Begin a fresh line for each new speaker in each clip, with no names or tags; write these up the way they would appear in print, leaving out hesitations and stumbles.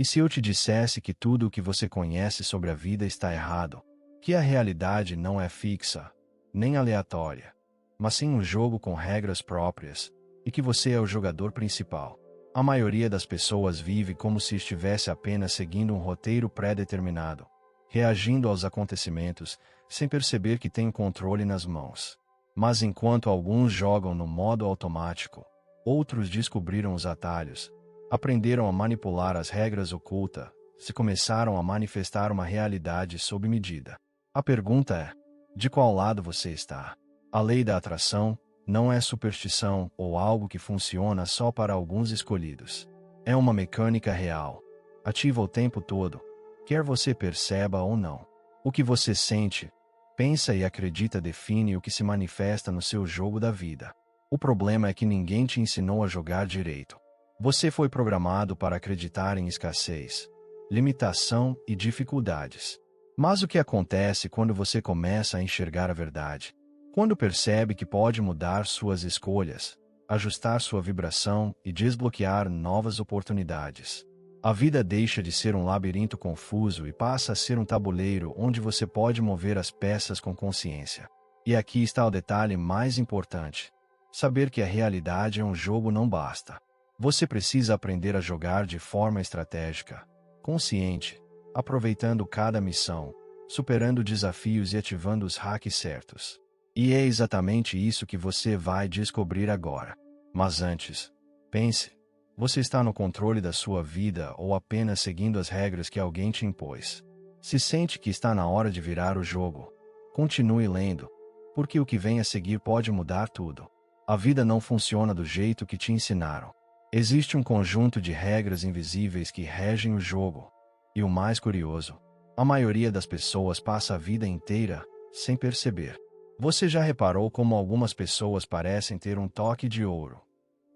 E se eu te dissesse que tudo o que você conhece sobre a vida está errado? Que a realidade não é fixa, nem aleatória, mas sim um jogo com regras próprias, e que você é o jogador principal. A maioria das pessoas vive como se estivesse apenas seguindo um roteiro pré-determinado, reagindo aos acontecimentos, sem perceber que tem o controle nas mãos. Mas enquanto alguns jogam no modo automático, outros descobriram os atalhos, aprenderam a manipular as regras ocultas, se começaram a manifestar uma realidade sob medida. A pergunta é: de qual lado você está? A lei da atração não é superstição ou algo que funciona só para alguns escolhidos. É uma mecânica real, ativa o tempo todo, quer você perceba ou não. O que você sente, pensa e acredita define o que se manifesta no seu jogo da vida. O problema é que ninguém te ensinou a jogar direito. Você foi programado para acreditar em escassez, limitação e dificuldades. Mas o que acontece quando você começa a enxergar a verdade? Quando percebe que pode mudar suas escolhas, ajustar sua vibração e desbloquear novas oportunidades. A vida deixa de ser um labirinto confuso e passa a ser um tabuleiro onde você pode mover as peças com consciência. E aqui está o detalhe mais importante. Saber que a realidade é um jogo não basta. Você precisa aprender a jogar de forma estratégica, consciente, aproveitando cada missão, superando desafios e ativando os hacks certos. E é exatamente isso que você vai descobrir agora. Mas antes, pense: você está no controle da sua vida ou apenas seguindo as regras que alguém te impôs? Se sente que está na hora de virar o jogo, continue lendo, porque o que vem a seguir pode mudar tudo. A vida não funciona do jeito que te ensinaram. Existe um conjunto de regras invisíveis que regem o jogo. E o mais curioso, a maioria das pessoas passa a vida inteira sem perceber. Você já reparou como algumas pessoas parecem ter um toque de ouro,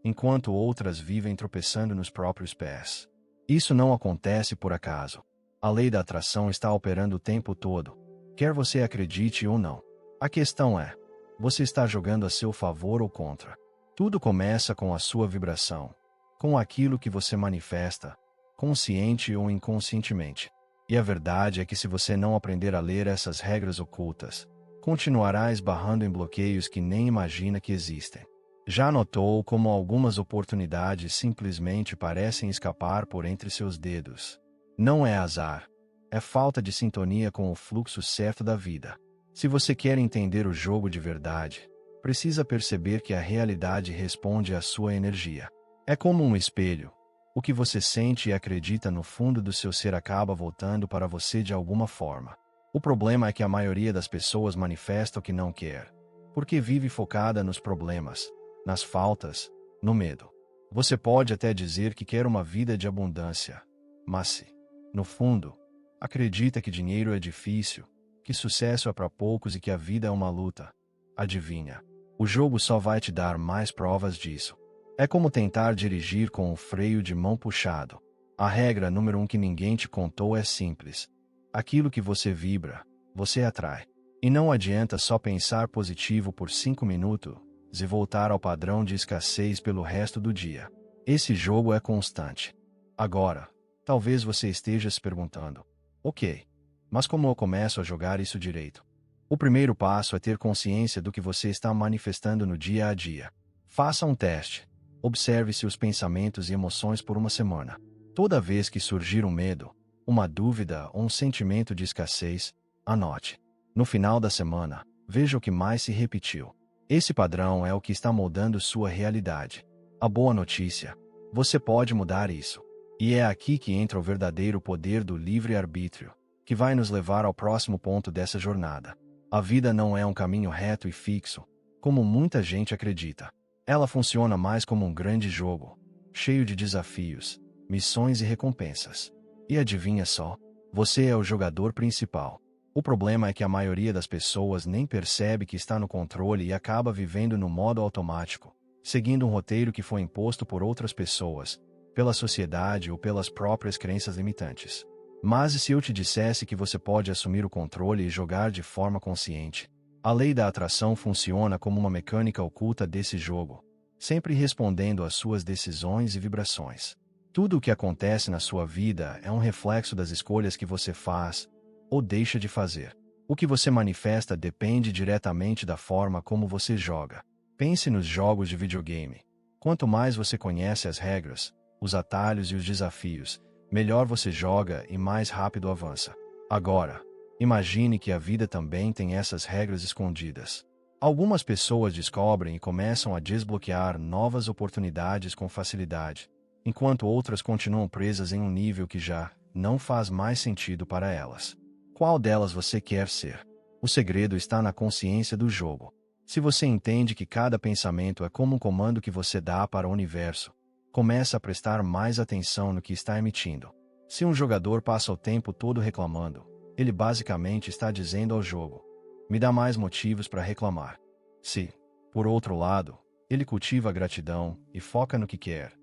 enquanto outras vivem tropeçando nos próprios pés? Isso não acontece por acaso. A lei da atração está operando o tempo todo, quer você acredite ou não. A questão é: você está jogando a seu favor ou contra? Tudo começa com a sua vibração, com aquilo que você manifesta, consciente ou inconscientemente. E a verdade é que se você não aprender a ler essas regras ocultas, continuará esbarrando em bloqueios que nem imagina que existem. Já notou como algumas oportunidades simplesmente parecem escapar por entre seus dedos? Não é azar, é falta de sintonia com o fluxo certo da vida. Se você quer entender o jogo de verdade, precisa perceber que a realidade responde à sua energia. É como um espelho. O que você sente e acredita no fundo do seu ser acaba voltando para você de alguma forma. O problema é que a maioria das pessoas manifesta o que não quer, porque vive focada nos problemas, nas faltas, no medo. Você pode até dizer que quer uma vida de abundância, mas se, no fundo, acredita que dinheiro é difícil, que sucesso é para poucos e que a vida é uma luta, adivinha, o jogo só vai te dar mais provas disso. É como tentar dirigir com o freio de mão puxado. A regra número 1 que ninguém te contou é simples. Aquilo que você vibra, você atrai. E não adianta só pensar positivo por 5 minutos e voltar ao padrão de escassez pelo resto do dia. Esse jogo é constante. Agora, talvez você esteja se perguntando: ok, mas como eu começo a jogar isso direito? O primeiro passo é ter consciência do que você está manifestando no dia a dia. Faça um teste. Observe seus pensamentos e emoções por uma semana. Toda vez que surgir um medo, uma dúvida ou um sentimento de escassez, anote. No final da semana, veja o que mais se repetiu. Esse padrão é o que está moldando sua realidade. A boa notícia: você pode mudar isso. E é aqui que entra o verdadeiro poder do livre-arbítrio, que vai nos levar ao próximo ponto dessa jornada. A vida não é um caminho reto e fixo, como muita gente acredita. Ela funciona mais como um grande jogo, cheio de desafios, missões e recompensas. E adivinha só, você é o jogador principal. O problema é que a maioria das pessoas nem percebe que está no controle e acaba vivendo no modo automático, seguindo um roteiro que foi imposto por outras pessoas, pela sociedade ou pelas próprias crenças limitantes. Mas e se eu te dissesse que você pode assumir o controle e jogar de forma consciente? A lei da atração funciona como uma mecânica oculta desse jogo, sempre respondendo às suas decisões e vibrações. Tudo o que acontece na sua vida é um reflexo das escolhas que você faz ou deixa de fazer. O que você manifesta depende diretamente da forma como você joga. Pense nos jogos de videogame. Quanto mais você conhece as regras, os atalhos e os desafios, melhor você joga e mais rápido avança. Agora, imagine que a vida também tem essas regras escondidas. Algumas pessoas descobrem e começam a desbloquear novas oportunidades com facilidade, enquanto outras continuam presas em um nível que já não faz mais sentido para elas. Qual delas você quer ser? O segredo está na consciência do jogo. Se você entende que cada pensamento é como um comando que você dá para o universo, começa a prestar mais atenção no que está emitindo. Se um jogador passa o tempo todo reclamando, ele basicamente está dizendo ao jogo: me dá mais motivos para reclamar. Se, por outro lado, ele cultiva a gratidão e foca no que quer,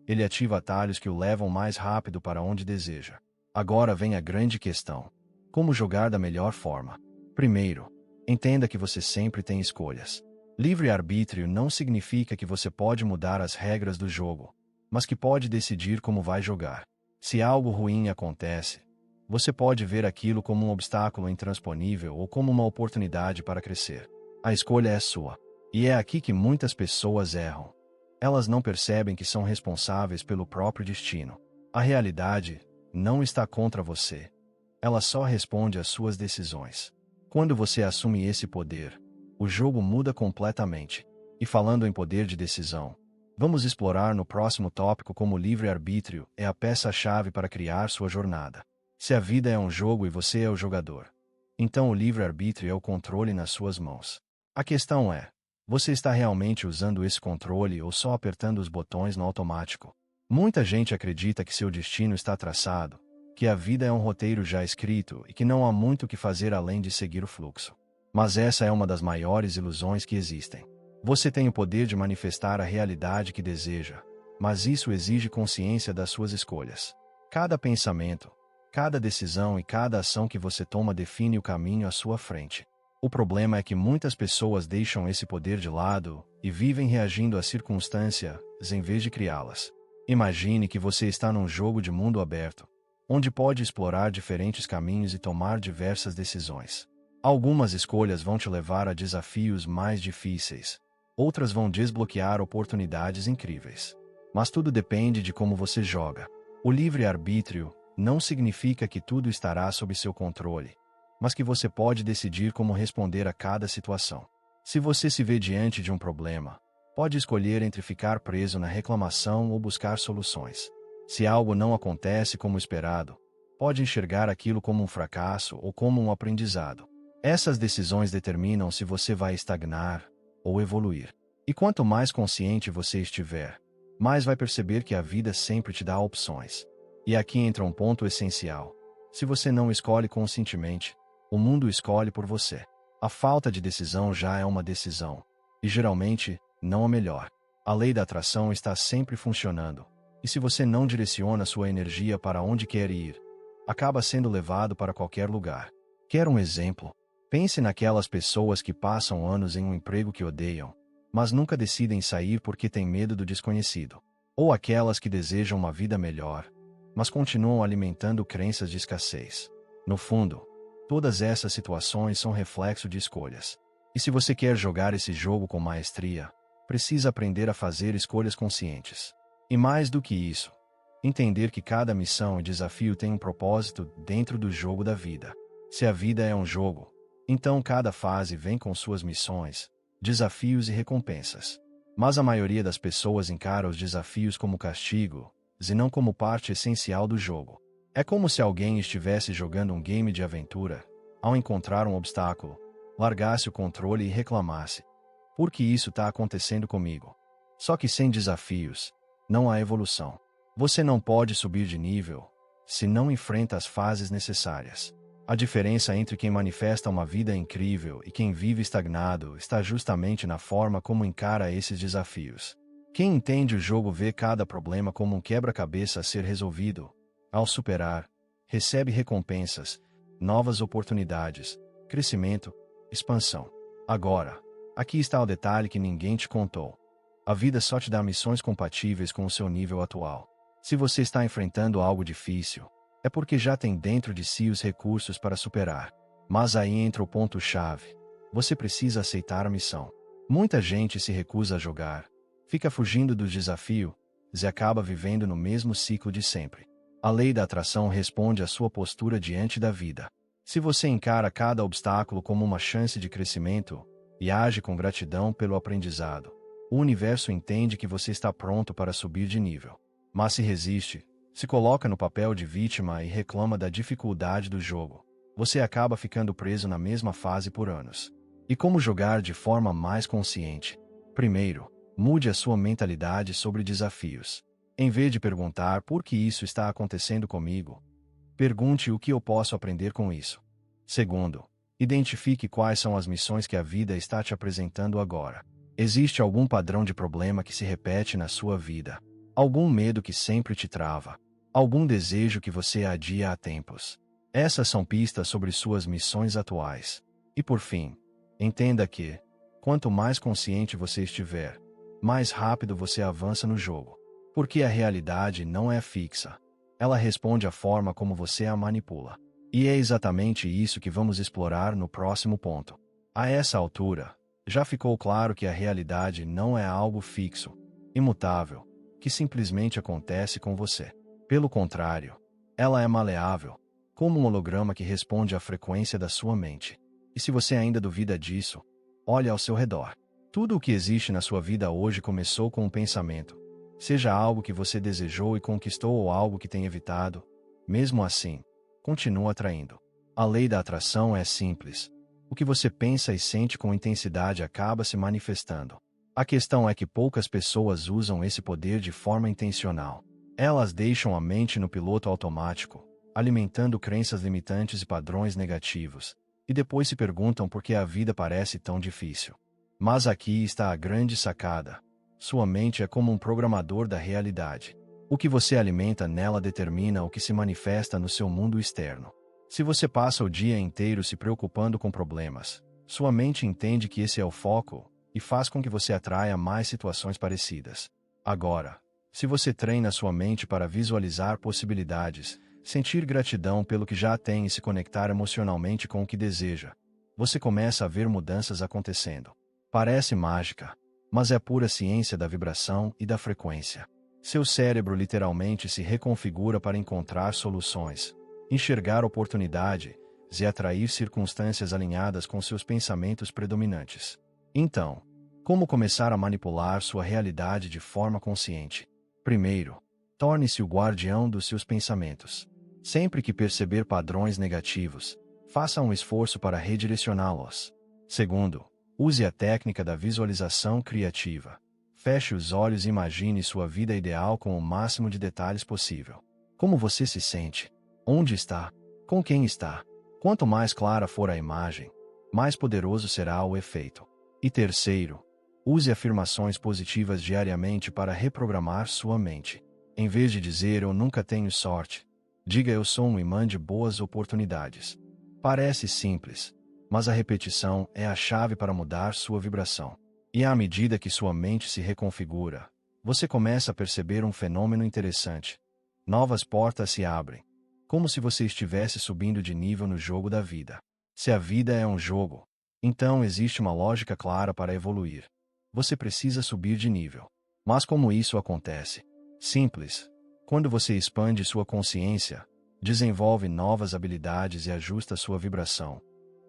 ele ativa atalhos que o levam mais rápido para onde deseja. Agora vem a grande questão: como jogar da melhor forma? Primeiro, entenda que você sempre tem escolhas. Livre-arbítrio não significa que você pode mudar as regras do jogo, mas que pode decidir como vai jogar. Se algo ruim acontece, você pode ver aquilo como um obstáculo intransponível ou como uma oportunidade para crescer. A escolha é sua. E é aqui que muitas pessoas erram. Elas não percebem que são responsáveis pelo próprio destino. A realidade não está contra você. Ela só responde às suas decisões. Quando você assume esse poder, o jogo muda completamente. E falando em poder de decisão, vamos explorar no próximo tópico como o livre-arbítrio é a peça-chave para criar sua jornada. Se a vida é um jogo e você é o jogador, então o livre-arbítrio é o controle nas suas mãos. A questão é: você está realmente usando esse controle ou só apertando os botões no automático? Muita gente acredita que seu destino está traçado, que a vida é um roteiro já escrito e que não há muito o que fazer além de seguir o fluxo. Mas essa é uma das maiores ilusões que existem. Você tem o poder de manifestar a realidade que deseja, mas isso exige consciência das suas escolhas. Cada pensamento, cada decisão e cada ação que você toma define o caminho à sua frente. O problema é que muitas pessoas deixam esse poder de lado e vivem reagindo às circunstâncias em vez de criá-las. Imagine que você está num jogo de mundo aberto, onde pode explorar diferentes caminhos e tomar diversas decisões. Algumas escolhas vão te levar a desafios mais difíceis, outras vão desbloquear oportunidades incríveis. Mas tudo depende de como você joga. O livre-arbítrio não significa que tudo estará sob seu controle, mas que você pode decidir como responder a cada situação. Se você se vê diante de um problema, pode escolher entre ficar preso na reclamação ou buscar soluções. Se algo não acontece como esperado, pode enxergar aquilo como um fracasso ou como um aprendizado. Essas decisões determinam se você vai estagnar ou evoluir. E quanto mais consciente você estiver, mais vai perceber que a vida sempre te dá opções. E aqui entra um ponto essencial: se você não escolhe conscientemente, o mundo escolhe por você. A falta de decisão já é uma decisão, e geralmente, não a melhor. A lei da atração está sempre funcionando, e se você não direciona sua energia para onde quer ir, acaba sendo levado para qualquer lugar. Quer um exemplo? Pense naquelas pessoas que passam anos em um emprego que odeiam, mas nunca decidem sair porque têm medo do desconhecido. Ou aquelas que desejam uma vida melhor, mas continuam alimentando crenças de escassez. No fundo, todas essas situações são reflexo de escolhas. E se você quer jogar esse jogo com maestria, precisa aprender a fazer escolhas conscientes. E mais do que isso, entender que cada missão e desafio tem um propósito dentro do jogo da vida. Se a vida é um jogo, então cada fase vem com suas missões, desafios e recompensas. Mas a maioria das pessoas encara os desafios como castigo, e não como parte essencial do jogo. É como se alguém estivesse jogando um game de aventura, ao encontrar um obstáculo, largasse o controle e reclamasse: por que isso está acontecendo comigo? Só que sem desafios, não há evolução. Você não pode subir de nível se não enfrenta as fases necessárias. A diferença entre quem manifesta uma vida incrível e quem vive estagnado está justamente na forma como encara esses desafios. Quem entende o jogo vê cada problema como um quebra-cabeça a ser resolvido. Ao superar, recebe recompensas, novas oportunidades, crescimento, expansão. Agora, aqui está o detalhe que ninguém te contou. A vida só te dá missões compatíveis com o seu nível atual. Se você está enfrentando algo difícil, é porque já tem dentro de si os recursos para superar. Mas aí entra o ponto-chave. Você precisa aceitar a missão. Muita gente se recusa a jogar, fica fugindo do desafio e acaba vivendo no mesmo ciclo de sempre. A lei da atração responde à sua postura diante da vida. Se você encara cada obstáculo como uma chance de crescimento e age com gratidão pelo aprendizado, o universo entende que você está pronto para subir de nível. Mas se resiste, se coloca no papel de vítima e reclama da dificuldade do jogo, você acaba ficando preso na mesma fase por anos. E como jogar de forma mais consciente? Primeiro, mude a sua mentalidade sobre desafios. Em vez de perguntar por que isso está acontecendo comigo, pergunte o que eu posso aprender com isso. Segundo, identifique quais são as missões que a vida está te apresentando agora. Existe algum padrão de problema que se repete na sua vida? Algum medo que sempre te trava? Algum desejo que você adia há tempos? Essas são pistas sobre suas missões atuais. E por fim, entenda que, quanto mais consciente você estiver, mais rápido você avança no jogo. Porque a realidade não é fixa. Ela responde à forma como você a manipula. E é exatamente isso que vamos explorar no próximo ponto. A essa altura, já ficou claro que a realidade não é algo fixo, imutável, que simplesmente acontece com você. Pelo contrário, ela é maleável, como um holograma que responde à frequência da sua mente. E se você ainda duvida disso, olhe ao seu redor. Tudo o que existe na sua vida hoje começou com um pensamento. Seja algo que você desejou e conquistou ou algo que tem evitado, mesmo assim, continua atraindo. A lei da atração é simples. O que você pensa e sente com intensidade acaba se manifestando. A questão é que poucas pessoas usam esse poder de forma intencional. Elas deixam a mente no piloto automático, alimentando crenças limitantes e padrões negativos, e depois se perguntam por que a vida parece tão difícil. Mas aqui está a grande sacada. Sua mente é como um programador da realidade. O que você alimenta nela determina o que se manifesta no seu mundo externo. Se você passa o dia inteiro se preocupando com problemas, sua mente entende que esse é o foco e faz com que você atraia mais situações parecidas. Agora, se você treina sua mente para visualizar possibilidades, sentir gratidão pelo que já tem e se conectar emocionalmente com o que deseja, você começa a ver mudanças acontecendo. Parece mágica, mas é pura ciência da vibração e da frequência. Seu cérebro literalmente se reconfigura para encontrar soluções, enxergar oportunidades e atrair circunstâncias alinhadas com seus pensamentos predominantes. Então, como começar a manipular sua realidade de forma consciente? Primeiro, torne-se o guardião dos seus pensamentos. Sempre que perceber padrões negativos, faça um esforço para redirecioná-los. Segundo, use a técnica da visualização criativa. Feche os olhos e imagine sua vida ideal com o máximo de detalhes possível. Como você se sente? Onde está? Com quem está? Quanto mais clara for a imagem, mais poderoso será o efeito. E terceiro, use afirmações positivas diariamente para reprogramar sua mente. Em vez de dizer "eu nunca tenho sorte", diga "eu sou um imã de boas oportunidades". Parece simples, mas a repetição é a chave para mudar sua vibração. E à medida que sua mente se reconfigura, você começa a perceber um fenômeno interessante. Novas portas se abrem, como se você estivesse subindo de nível no jogo da vida. Se a vida é um jogo, então existe uma lógica clara para evoluir. Você precisa subir de nível. Mas como isso acontece? Simples. Quando você expande sua consciência, desenvolve novas habilidades e ajusta sua vibração,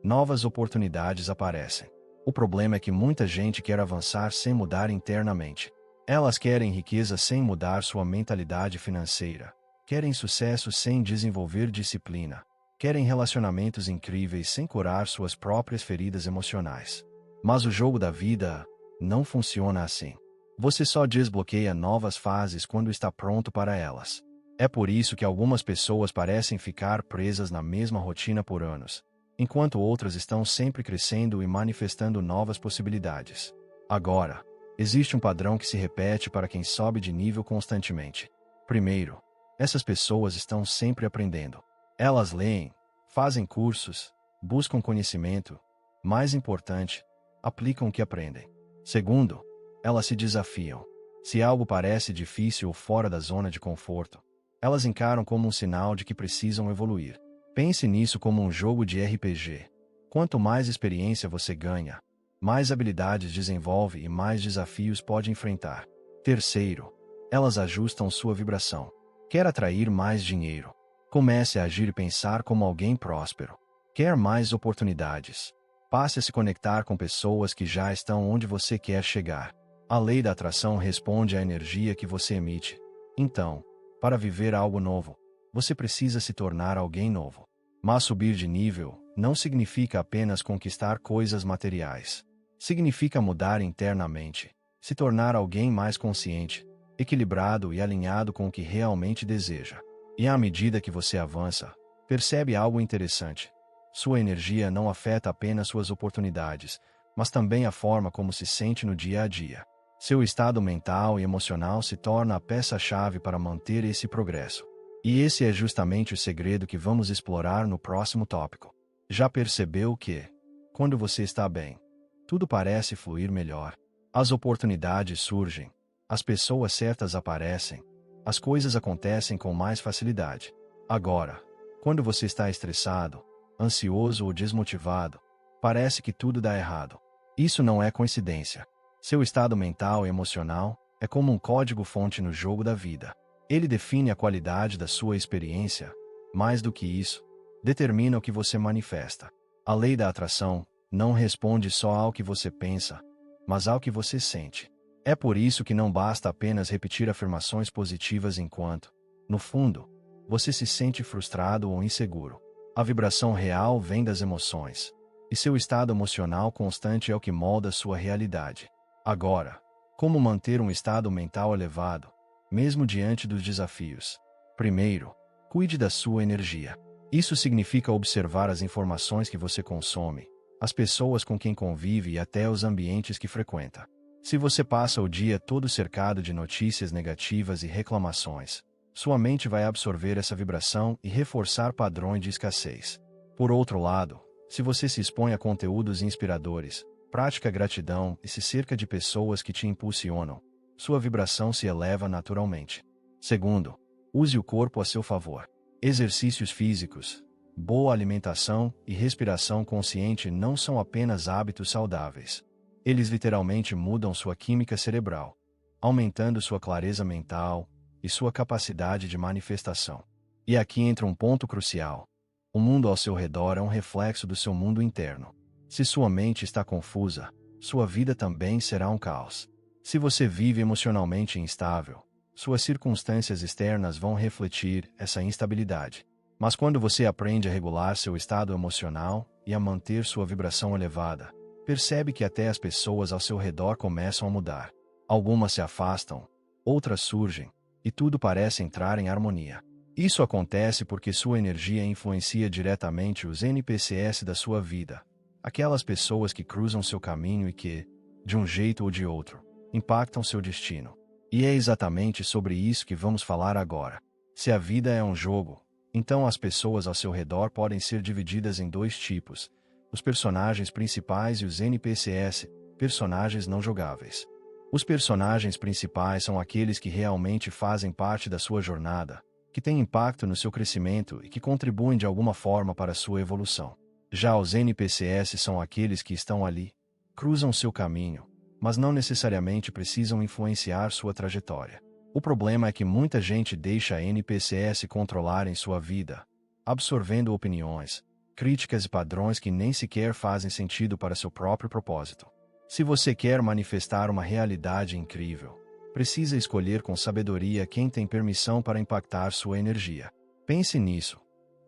novas oportunidades aparecem. O problema é que muita gente quer avançar sem mudar internamente. Elas querem riqueza sem mudar sua mentalidade financeira. Querem sucesso sem desenvolver disciplina. Querem relacionamentos incríveis sem curar suas próprias feridas emocionais. Mas o jogo da vida não funciona assim. Você só desbloqueia novas fases quando está pronto para elas. É por isso que algumas pessoas parecem ficar presas na mesma rotina por anos, enquanto outras estão sempre crescendo e manifestando novas possibilidades. Agora, existe um padrão que se repete para quem sobe de nível constantemente. Primeiro, essas pessoas estão sempre aprendendo. Elas leem, fazem cursos, buscam conhecimento. Mais importante, aplicam o que aprendem. Segundo, elas se desafiam. Se algo parece difícil ou fora da zona de conforto, elas encaram como um sinal de que precisam evoluir. Pense nisso como um jogo de RPG. Quanto mais experiência você ganha, mais habilidades desenvolve e mais desafios pode enfrentar. Terceiro, elas ajustam sua vibração. Quer atrair mais dinheiro? Comece a agir e pensar como alguém próspero. Quer mais oportunidades? Passe a se conectar com pessoas que já estão onde você quer chegar. A lei da atração responde à energia que você emite. Então, para viver algo novo, você precisa se tornar alguém novo. Mas subir de nível não significa apenas conquistar coisas materiais. Significa mudar internamente, se tornar alguém mais consciente, equilibrado e alinhado com o que realmente deseja. E à medida que você avança, percebe algo interessante. Sua energia não afeta apenas suas oportunidades, mas também a forma como se sente no dia a dia. Seu estado mental e emocional se torna a peça-chave para manter esse progresso. E esse é justamente o segredo que vamos explorar no próximo tópico. Já percebeu que, quando você está bem, tudo parece fluir melhor. As oportunidades surgem, as pessoas certas aparecem, as coisas acontecem com mais facilidade. Agora, quando você está estressado, ansioso ou desmotivado, parece que tudo dá errado. Isso não é coincidência. Seu estado mental e emocional é como um código-fonte no jogo da vida. Ele define a qualidade da sua experiência. Mais do que isso, determina o que você manifesta. A lei da atração não responde só ao que você pensa, mas ao que você sente. É por isso que não basta apenas repetir afirmações positivas enquanto, no fundo, você se sente frustrado ou inseguro. A vibração real vem das emoções, e seu estado emocional constante é o que molda sua realidade. Agora, como manter um estado mental elevado, mesmo diante dos desafios? Primeiro, cuide da sua energia. Isso significa observar as informações que você consome, as pessoas com quem convive e até os ambientes que frequenta. Se você passa o dia todo cercado de notícias negativas e reclamações, sua mente vai absorver essa vibração e reforçar padrões de escassez. Por outro lado, se você se expõe a conteúdos inspiradores, pratica gratidão e se cerca de pessoas que te impulsionam, sua vibração se eleva naturalmente. Segundo, use o corpo a seu favor. Exercícios físicos, boa alimentação e respiração consciente não são apenas hábitos saudáveis. Eles literalmente mudam sua química cerebral, aumentando sua clareza mental e sua capacidade de manifestação. E aqui entra um ponto crucial. O mundo ao seu redor é um reflexo do seu mundo interno. Se sua mente está confusa, sua vida também será um caos. Se você vive emocionalmente instável, suas circunstâncias externas vão refletir essa instabilidade. Mas quando você aprende a regular seu estado emocional e a manter sua vibração elevada, percebe que até as pessoas ao seu redor começam a mudar. Algumas se afastam, outras surgem, e tudo parece entrar em harmonia. Isso acontece porque sua energia influencia diretamente os NPCs da sua vida, aquelas pessoas que cruzam seu caminho e que, de um jeito ou de outro, impactam seu destino. E é exatamente sobre isso que vamos falar agora. Se a vida é um jogo, então as pessoas ao seu redor podem ser divididas em dois tipos: os personagens principais e os NPCs, personagens não jogáveis. Os personagens principais são aqueles que realmente fazem parte da sua jornada, que têm impacto no seu crescimento e que contribuem de alguma forma para a sua evolução. Já os NPCs são aqueles que estão ali, cruzam seu caminho, mas não necessariamente precisam influenciar sua trajetória. O problema é que muita gente deixa NPCs controlarem sua vida, absorvendo opiniões, críticas e padrões que nem sequer fazem sentido para seu próprio propósito. Se você quer manifestar uma realidade incrível, precisa escolher com sabedoria quem tem permissão para impactar sua energia. Pense nisso.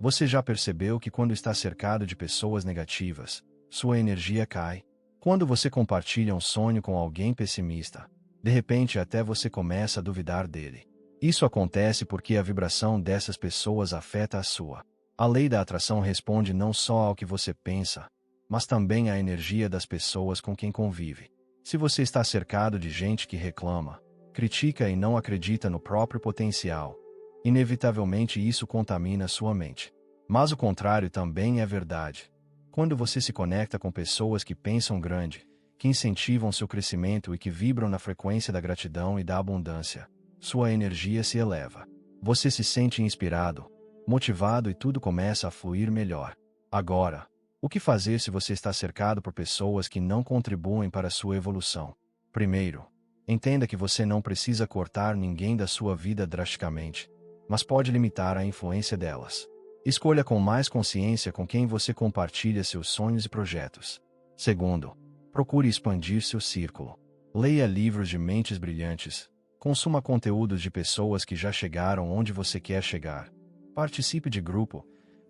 Você já percebeu que quando está cercado de pessoas negativas, sua energia cai? Quando você compartilha um sonho com alguém pessimista, de repente até você começa a duvidar dele. Isso acontece porque a vibração dessas pessoas afeta a sua. A lei da atração responde não só ao que você pensa, mas também à energia das pessoas com quem convive. Se você está cercado de gente que reclama, critica e não acredita no próprio potencial, inevitavelmente isso contamina sua mente. Mas o contrário também é verdade. Quando você se conecta com pessoas que pensam grande, que incentivam seu crescimento e que vibram na frequência da gratidão e da abundância, sua energia se eleva. Você se sente inspirado, motivado e tudo começa a fluir melhor. Agora, o que fazer se você está cercado por pessoas que não contribuem para a sua evolução? Primeiro, entenda que você não precisa cortar ninguém da sua vida drasticamente, mas pode limitar a influência delas. Escolha com mais consciência com quem você compartilha seus sonhos e projetos. Segundo, procure expandir seu círculo. Leia livros de mentes brilhantes. Consuma conteúdos de pessoas que já chegaram onde você quer chegar. Participe de grupos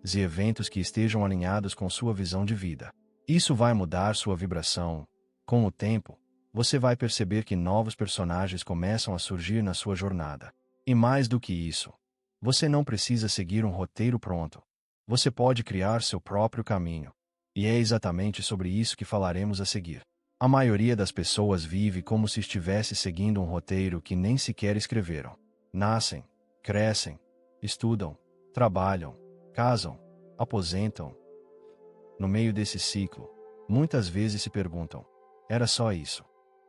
e eventos que estejam alinhados com sua visão de vida. Isso vai mudar sua vibração. Com o tempo, você vai perceber que novos personagens começam a surgir na sua jornada. E mais do que isso, você não precisa seguir um roteiro pronto. Você pode criar seu próprio caminho. E é exatamente sobre isso que falaremos a seguir. A maioria das pessoas vive como se estivesse seguindo um roteiro que nem sequer escreveram. Nascem, crescem, estudam, trabalham, casam, aposentam. No meio desse ciclo, muitas vezes se perguntam: era só isso?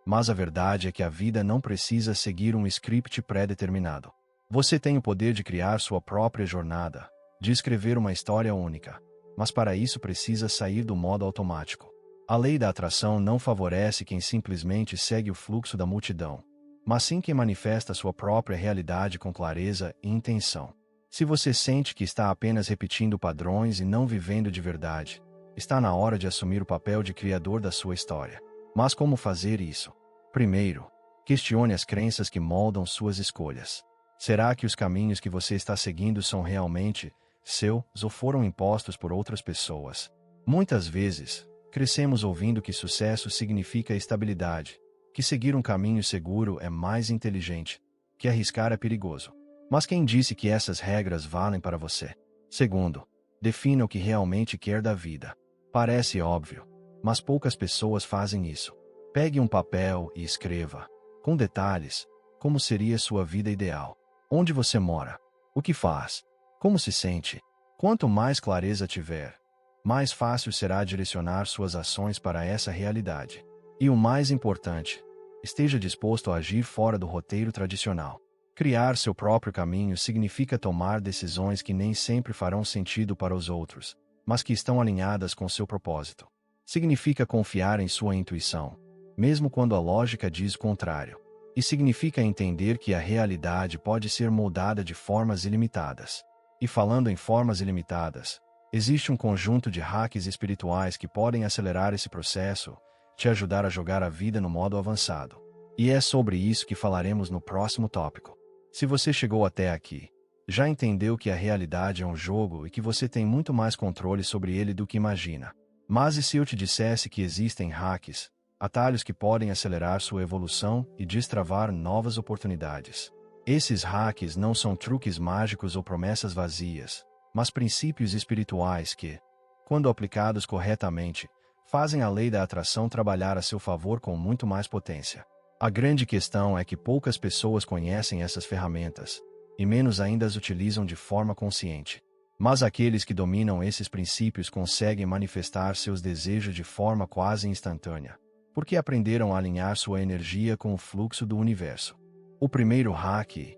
Mas a verdade é que a vida não precisa seguir um script pré-determinado. Você tem o poder de criar sua própria jornada, de escrever uma história única. Mas para isso precisa sair do modo automático. A lei da atração não favorece quem simplesmente segue o fluxo da multidão, mas sim quem manifesta sua própria realidade com clareza e intenção. Se você sente que está apenas repetindo padrões e não vivendo de verdade, está na hora de assumir o papel de criador da sua história. Mas como fazer isso? Primeiro, questione as crenças que moldam suas escolhas. Será que os caminhos que você está seguindo são realmente seus ou foram impostos por outras pessoas? Muitas vezes, crescemos ouvindo que sucesso significa estabilidade, que seguir um caminho seguro é mais inteligente, que arriscar é perigoso. Mas quem disse que essas regras valem para você? Segundo, defina o que realmente quer da vida. Parece óbvio, mas poucas pessoas fazem isso. Pegue um papel e escreva, com detalhes, como seria sua vida ideal. Onde você mora? O que faz? Como se sente? Quanto mais clareza tiver, mais fácil será direcionar suas ações para essa realidade. E o mais importante, esteja disposto a agir fora do roteiro tradicional. Criar seu próprio caminho significa tomar decisões que nem sempre farão sentido para os outros, mas que estão alinhadas com seu propósito. Significa confiar em sua intuição, mesmo quando a lógica diz o contrário. E significa entender que a realidade pode ser moldada de formas ilimitadas. E falando em formas ilimitadas, existe um conjunto de hacks espirituais que podem acelerar esse processo, te ajudar a jogar a vida no modo avançado. E é sobre isso que falaremos no próximo tópico. Se você chegou até aqui, já entendeu que a realidade é um jogo e que você tem muito mais controle sobre ele do que imagina. Mas e se eu te dissesse que existem hacks, atalhos que podem acelerar sua evolução e destravar novas oportunidades? Esses hacks não são truques mágicos ou promessas vazias, mas princípios espirituais que, quando aplicados corretamente, fazem a lei da atração trabalhar a seu favor com muito mais potência. A grande questão é que poucas pessoas conhecem essas ferramentas, e menos ainda as utilizam de forma consciente. Mas aqueles que dominam esses princípios conseguem manifestar seus desejos de forma quase instantânea, porque aprenderam a alinhar sua energia com o fluxo do universo. O primeiro hack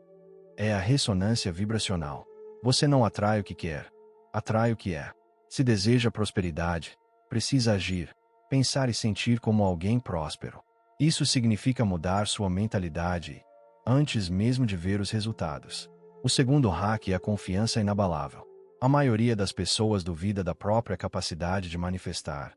é a ressonância vibracional. Você não atrai o que quer, atrai o que é. Se deseja prosperidade, precisa agir, pensar e sentir como alguém próspero. Isso significa mudar sua mentalidade antes mesmo de ver os resultados. O segundo hack é a confiança inabalável. A maioria das pessoas duvida da própria capacidade de manifestar,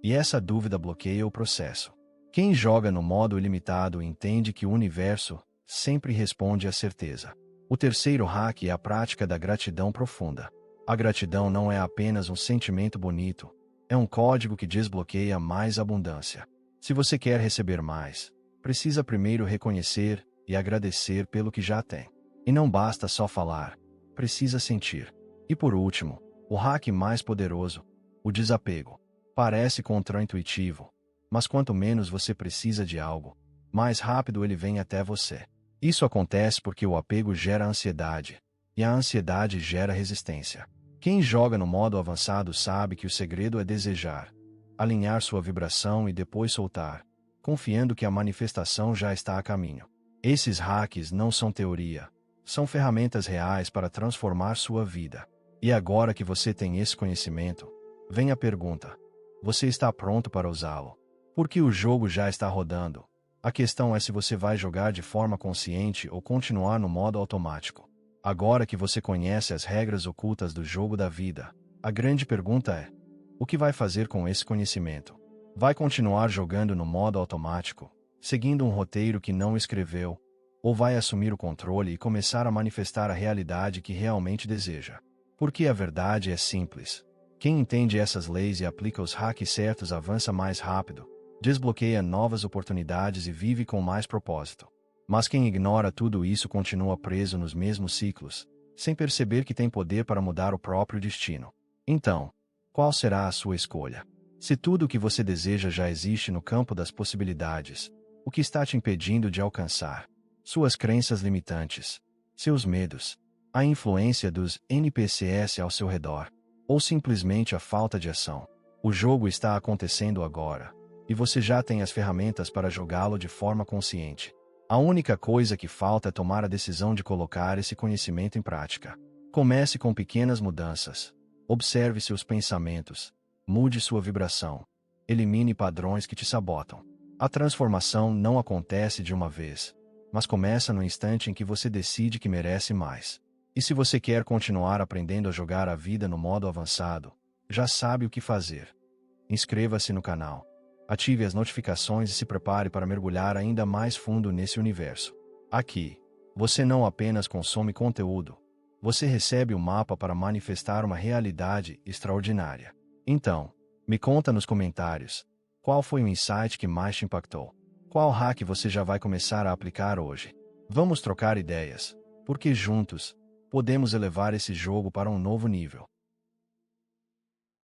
e essa dúvida bloqueia o processo. Quem joga no modo ilimitado entende que o universo sempre responde à certeza. O terceiro hack é a prática da gratidão profunda. A gratidão não é apenas um sentimento bonito, é um código que desbloqueia mais abundância. Se você quer receber mais, precisa primeiro reconhecer e agradecer pelo que já tem. E não basta só falar, precisa sentir. E por último, o hack mais poderoso, o desapego. Parece contraintuitivo, mas quanto menos você precisa de algo, mais rápido ele vem até você. Isso acontece porque o apego gera ansiedade, e a ansiedade gera resistência. Quem joga no modo avançado sabe que o segredo é desejar, alinhar sua vibração e depois soltar. confiando que a manifestação já está a caminho. Esses hacks não são teoria, são ferramentas reais para transformar sua vida. E agora que você tem esse conhecimento, vem a pergunta: você está pronto para usá-lo? Porque o jogo já está rodando. A questão é se você vai jogar de forma consciente ou continuar no modo automático. Agora que você conhece as regras ocultas do jogo da vida, a grande pergunta é: o que vai fazer com esse conhecimento? Vai continuar jogando no modo automático, seguindo um roteiro que não escreveu, ou vai assumir o controle e começar a manifestar a realidade que realmente deseja? Porque a verdade é simples. Quem entende essas leis e aplica os hacks certos avança mais rápido, desbloqueia novas oportunidades e vive com mais propósito. Mas quem ignora tudo isso continua preso nos mesmos ciclos, sem perceber que tem poder para mudar o próprio destino. Então, qual será a sua escolha? Se tudo o que você deseja já existe no campo das possibilidades, o que está te impedindo de alcançar? Suas crenças limitantes, seus medos, a influência dos NPCs ao seu redor, ou simplesmente a falta de ação? O jogo está acontecendo agora, e você já tem as ferramentas para jogá-lo de forma consciente. A única coisa que falta é tomar a decisão de colocar esse conhecimento em prática. Comece com pequenas mudanças. Observe seus pensamentos. Mude sua vibração. Elimine padrões que te sabotam. A transformação não acontece de uma vez, mas começa no instante em que você decide que merece mais. E se você quer continuar aprendendo a jogar a vida no modo avançado, já sabe o que fazer. Inscreva-se no canal. Ative as notificações e se prepare para mergulhar ainda mais fundo nesse universo. Aqui, você não apenas consome conteúdo, você recebe o mapa para manifestar uma realidade extraordinária. Então, me conta nos comentários, qual foi o insight que mais te impactou? Qual hack você já vai começar a aplicar hoje? Vamos trocar ideias, porque juntos, podemos elevar esse jogo para um novo nível.